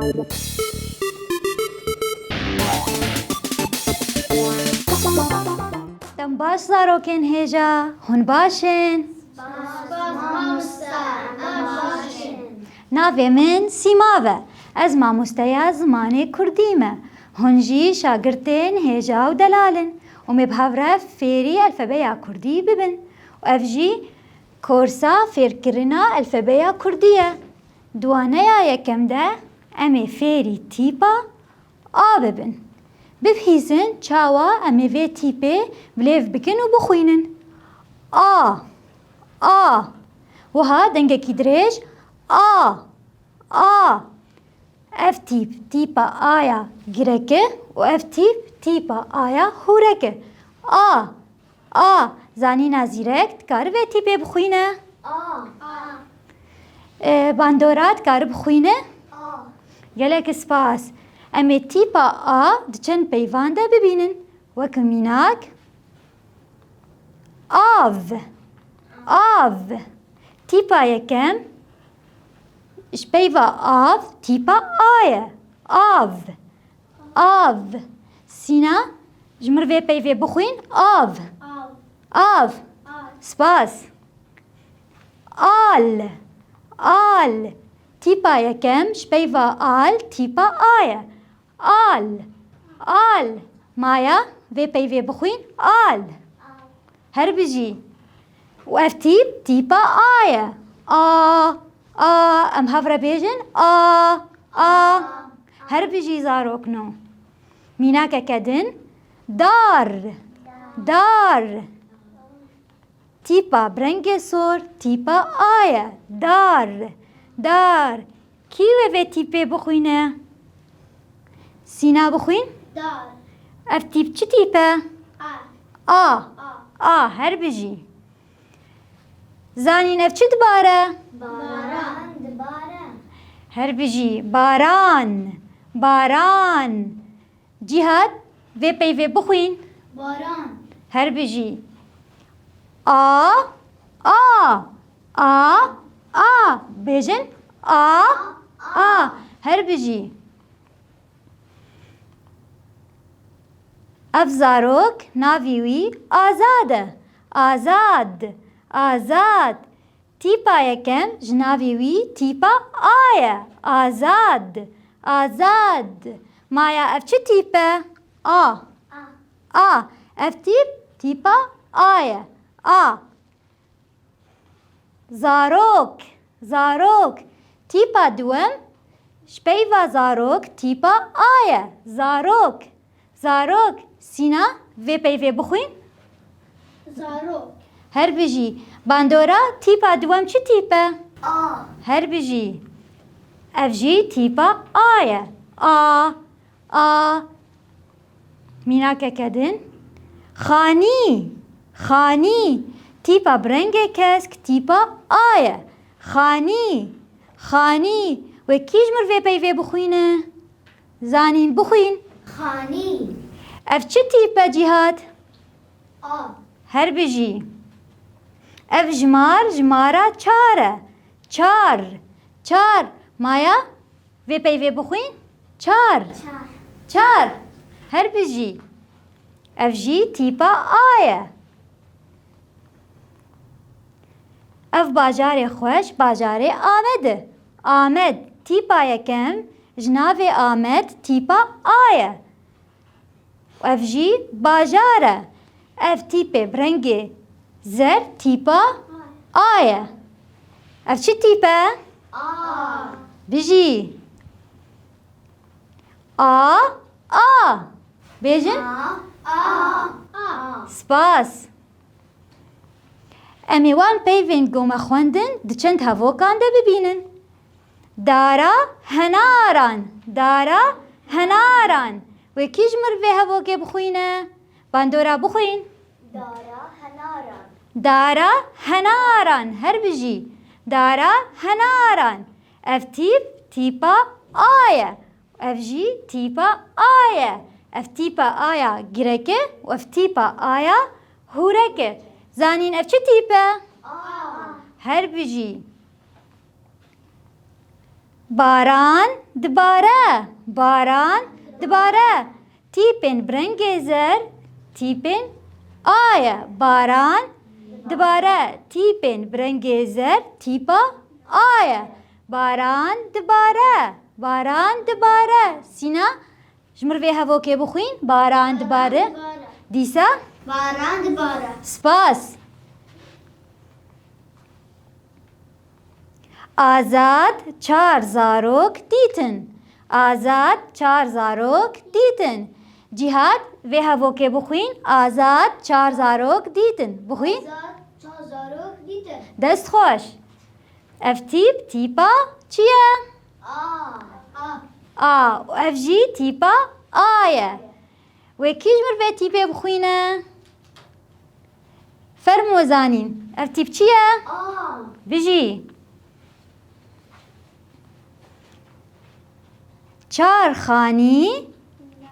Dem baş zarokên hêja, hûn baş in? Navê min Sîma ve ez mamosteya zimanê Kurdî me. Hûn jî şagirtên hêja û delalin û me bi hev re fêrî elfebeya Kurdî bibin. Ev jî korsa fêrkirina elfebeya Kurdî ye. Duwaneya yekem de em ê fêrî tîpa A bibin. Bibihîzin çawa em ê vê tîpê bilêv bikin û bixwînin. A, A. Wiha dengekî dirêj A, A. Ev tîp tîpa Aya girek e û ev tîp tîpa Aya hûrek e. A, A. Zanîna zîrek dikare vê tîpê bixwîne? Bandora dikare bixwîne? Gelek spas. Em ê tîpa A diçin peyvan de bibînin. Wekî mînak Av, Av. Tîpa yekem ji peyva av tîpa A ye. Av, Av. Sîna ji mir vê peyvê bixwîn Av, Av. Spas. Al, Al. Tîpa yekem ji peyva al tîpa A ye. Al, Al. Maya vê peyvê bixwîn al. Her bijî. û ev tîp tîpa A ye. A, A. Em hev re bêjin A, A. Her bijî zarokno. Mînakeke din dar, dar. Tîpa birengê sor tîpa A ye. Dar, dar. Kî vê tîpê bixwîne? Sîna bixwîn? Ev tîp çi tîp e? A, A. Her bijî. Zanîn ev çi dibare? Her bijî. Baran, baran. Cîhat vê peyvê bixwîn? Her bijî. A, A. A, A. Bêjin A, A. Her bijî. Ev zarok navî wî Azad e. Azad, Azad. Tîpa yekem ji navê wî tîpa A ye. Azad, Azad. Maya ev çi tîp e? A, A. Ev tîp tîpa A ye. A. Zarok, zarok. Tîpa duwem ji peyva zarok tîpa A ye. Zarok, zarok. Sîna vê peyvê bixwîn? Her bijî. Bandora tîpa duwem çi tîp e? Her bijî. Ev jî tîpa A ye. A, A. Mînakeke din xanî, xanî. Tîpa birengê kesk tîpa A ye. Xanî, xanî. Wê kî ji mir vê peyvê bixwîne? Zanîn bixwîn. Ev çi tîp e Cîhat? Her bijî. Ev jimar jimara çar e. Çar, çar. Maya vê peyvê bixwîn? Çar, çar. Her bijî. Ev jî tîpa A ye. Ev bajarê xweş bajarê Amed e. Amed. Tîpa yekem ji navê Amed tîpa A ye. Ev jî bajar e. Ev tîpê birengê zer tîpa A ye. Ev çi tîp e? Bijî. A, A. Bêjin? Spas. Em ê wan peyvên gome xwendin di çend hevokan de bibînin. Dara henaran, dara henaran. Wê kî ji mir vê hevokê bixwîne? Bandora bixwîn. Dara henaran. Her bijî. Dara henaran. Ev tîp tîpa A ye. Ev jî tîpa A ye. Ev tîpa Aya girek e û ev tîpa Aya hûrek e. Zanîn ev çi tîp e? Her bijî. باران دباره باران دباره تیپن برنگ زر تیپن آیا باران دباره تیپن برنگ زر تیپا آیا باران دباره سینا جمر به هوا که بخوین باران دباره دیسا باران دباره سپاس آزاد 4 زاروک دیتن آزاد 4 زاروک دیتن جهاد به هوا که بخوین آزاد 4 زاروک دیتن بخوین زاروک دیتن دست خوش اف تیپا چیه؟ و اف جی تیپا آیه و کی جمر به تیپه بخوینه؟ فرمو زانین اف تیپ چیه؟ بجی 4 خانی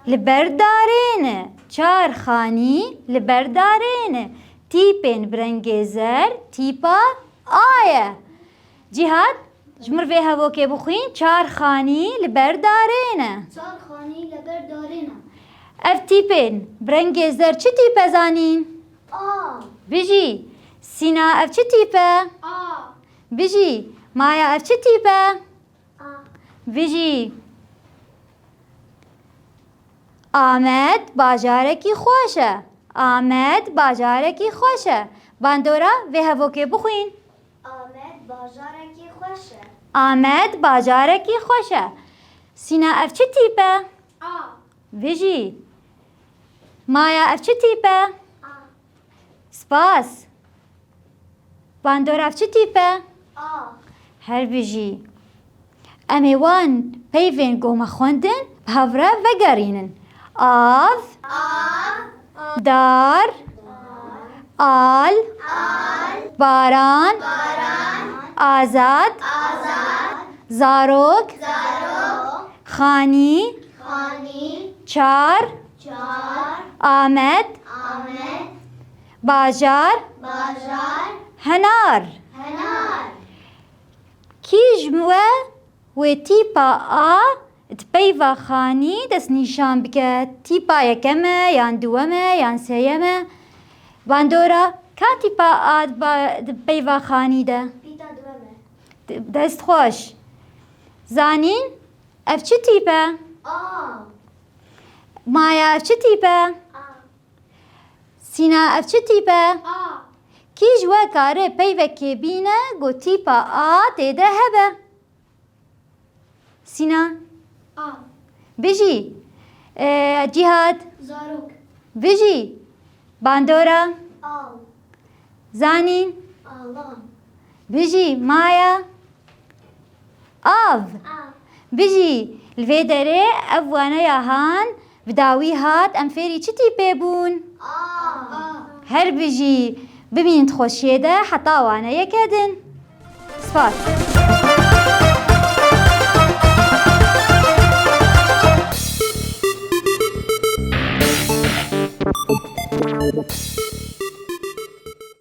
لبردارینه 4 خانی لبردارینه تیپن برنگ زر تیپا آیه جهاد جمر به هوا که بخوین 4 خانی لبردارینه 4 خانی لبردارینه اف تیپن برنگ زر چه تیپه زانین؟ بجی سینا اف چه تیپه؟ بجی مایا اف چه تیپه؟ بجی آمد باجارکی خوشه آمد باجارکی خوشه باندورا به هوا که بخوین آمد بازارکی خوشه آمد باجارکی خوشه سینا اف چه تیپه؟ بجی مایا اف چه تیپه؟ سپاس باندورا اف چه تیپه؟ هر بجی امی وان پیوین گومه خوندن بهوره وگرینن آف دار آل باران آزاد زاروک خانی 4 آمد باجار هنار کیش و تیپا تبیوا خانی دست نیشان بکه تیپا یکمه یان دومه یان سیمه باندورا که تیپا تبیوا خانی ده پیتا دومه دست خوش زانین اف چه تیپه؟ مایا اف چه تیپه؟ سینا اف چه تیپه؟ کیش و کاره پیوه که بینه گو تیپا تیده هبه سینا بجی جهاد زاروک بجی باندورا زانین بجی مایا بجی الفيدري أفوانا يا هان بداوي هات أمفيري چتي بيبون هر بجي ببين تخوشيده حتى وانا يكدن صفات